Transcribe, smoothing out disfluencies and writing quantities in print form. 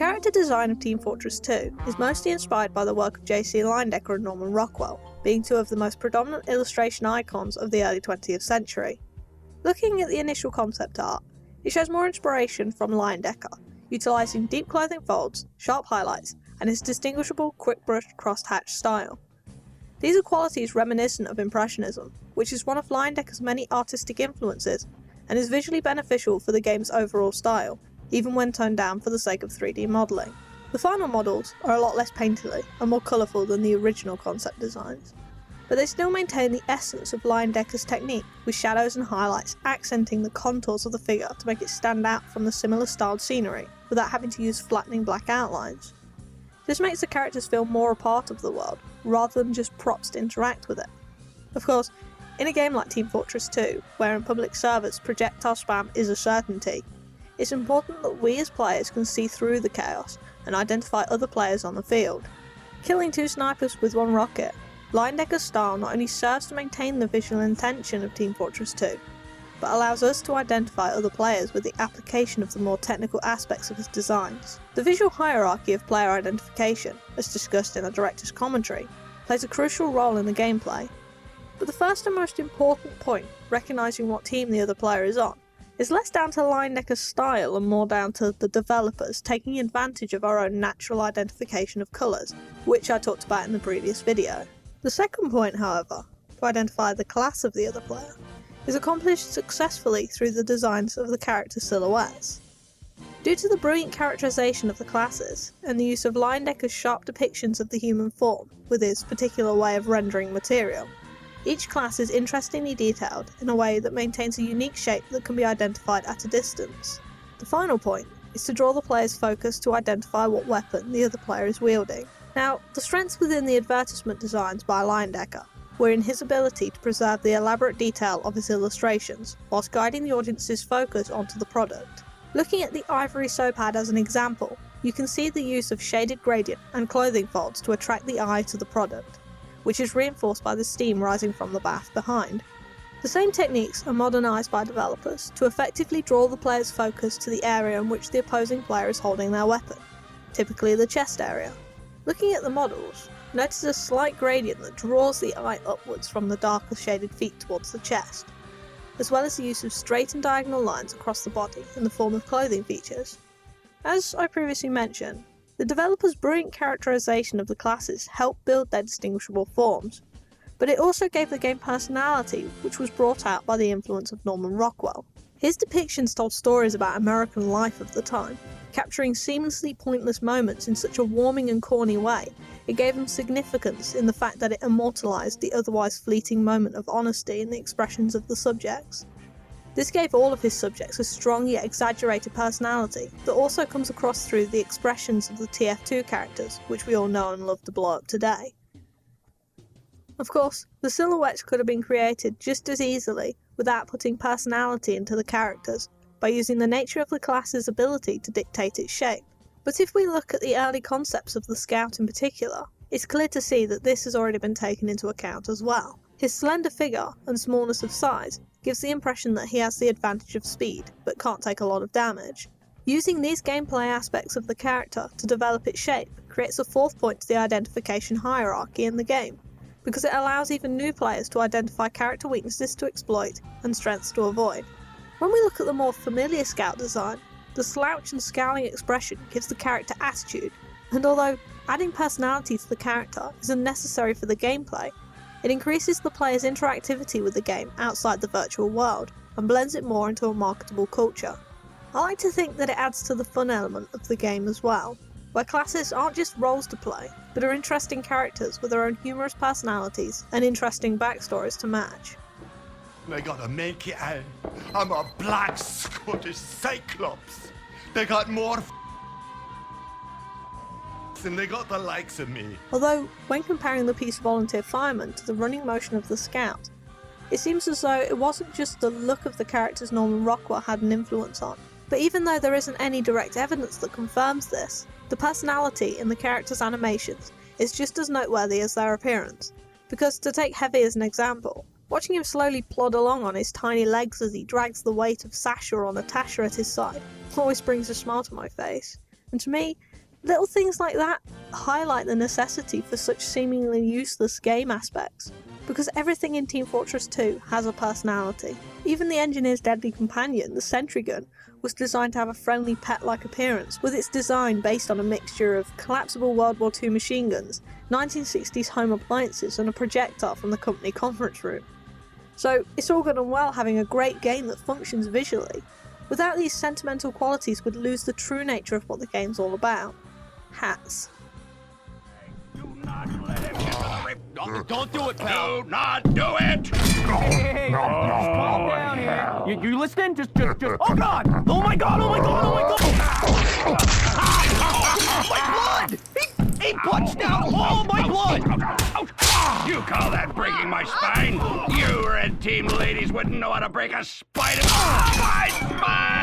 character design of Team Fortress 2 is mostly inspired by the work of J.C. Leyendecker and Norman Rockwell, being two of the most predominant illustration icons of the early 20th century. Looking at the initial concept art, it shows more inspiration from Leyendecker, utilising deep clothing folds, sharp highlights, and his distinguishable quick-brushed crosshatch style. These are qualities reminiscent of Impressionism, which is one of Leyendecker's many artistic influences, and is visually beneficial for the game's overall style, even when toned down for the sake of 3D modelling. The final models are a lot less painterly and more colourful than the original concept designs, but they still maintain the essence of Leyendecker's technique, with shadows and highlights accenting the contours of the figure to make it stand out from the similar styled scenery, without having to use flattening black outlines. This makes the characters feel more a part of the world, rather than just props to interact with it. Of course, in a game like Team Fortress 2, where in public servers projectile spam is a certainty, it's important that we as players can see through the chaos and identify other players on the field. Killing two snipers with one rocket, Leyendecker's style not only serves to maintain the visual intention of Team Fortress 2, but allows us to identify other players with the application of the more technical aspects of his designs. The visual hierarchy of player identification, as discussed in the director's commentary, plays a crucial role in the gameplay. But the first and most important point, recognising what team the other player is on, is less down to Leyendecker's style and more down to the developers taking advantage of our own natural identification of colours, which I talked about in the previous video. The second point, however, to identify the class of the other player, is accomplished successfully through the designs of the character silhouettes. Due to the brilliant characterisation of the classes, and the use of Leyendecker's sharp depictions of the human form, with his particular way of rendering material, each class is interestingly detailed in a way that maintains a unique shape that can be identified at a distance. The final point is to draw the player's focus to identify what weapon the other player is wielding. Now, the strengths within the advertisement designs by Leyendecker were in his ability to preserve the elaborate detail of his illustrations, whilst guiding the audience's focus onto the product. Looking at the ivory soap ad as an example, you can see the use of shaded gradient and clothing folds to attract the eye to the product, which is reinforced by the steam rising from the bath behind. The same techniques are modernised by developers to effectively draw the player's focus to the area in which the opposing player is holding their weapon, typically the chest area. Looking at the models, notice a slight gradient that draws the eye upwards from the darker shaded feet towards the chest, as well as the use of straight and diagonal lines across the body in the form of clothing features. As I previously mentioned, the developers' brilliant characterisation of the classes helped build their distinguishable forms, but it also gave the game personality, which was brought out by the influence of Norman Rockwell. His depictions told stories about American life of the time, capturing seamlessly pointless moments in such a warming and corny way. It gave them significance in the fact that it immortalised the otherwise fleeting moment of honesty in the expressions of the subjects. This gave all of his subjects a strong yet exaggerated personality that also comes across through the expressions of the TF2 characters, which we all know and love to blow up today. Of course, the silhouettes could have been created just as easily without putting personality into the characters, by using the nature of the class's ability to dictate its shape. But if we look at the early concepts of the Scout in particular, it's clear to see that this has already been taken into account as well. His slender figure and smallness of size gives the impression that he has the advantage of speed, but can't take a lot of damage. Using these gameplay aspects of the character to develop its shape creates a fourth point to the identification hierarchy in the game, because it allows even new players to identify character weaknesses to exploit and strengths to avoid. When we look at the more familiar Scout design, the slouch and scowling expression gives the character attitude, and although adding personality to the character is unnecessary for the gameplay, it increases the player's interactivity with the game outside the virtual world, and blends it more into a marketable culture. I like to think that it adds to the fun element of the game as well, where classes aren't just roles to play, but are interesting characters with their own humorous personalities and interesting backstories to match. They got a Mankey Owl. I'm a black Scottish Cyclops. They got more than they got the likes of me. Although, when comparing the Peace Volunteer Fireman to the running motion of the Scout, it seems as though it wasn't just the look of the characters Norman Rockwell had an influence on, but even though there isn't any direct evidence that confirms this, the personality in the characters' animations is just as noteworthy as their appearance, because to take Heavy as an example, watching him slowly plod along on his tiny legs as he drags the weight of Sasha or Natasha at his side always brings a smile to my face, and to me, Little things like that highlight the necessity for such seemingly useless game aspects, because everything in Team Fortress 2 has a personality. Even the engineer's deadly companion, the sentry gun, was designed to have a friendly pet-like appearance, with its design based on a mixture of collapsible World War II machine guns, 1960s home appliances and a projectile from the company conference room. So it's all good and well having a great game that functions visually. Without these sentimental qualities, we'd lose the true nature of what the game's all about. Hats. Don't do it, pal. Do not do it! Hey, calm down here. You listening? Just. Oh God! Oh my God! Oh my God! Oh my God! My blood! He punched out all my blood! You call that breaking my spine? You Red Team ladies wouldn't know how to break a spine. My spine!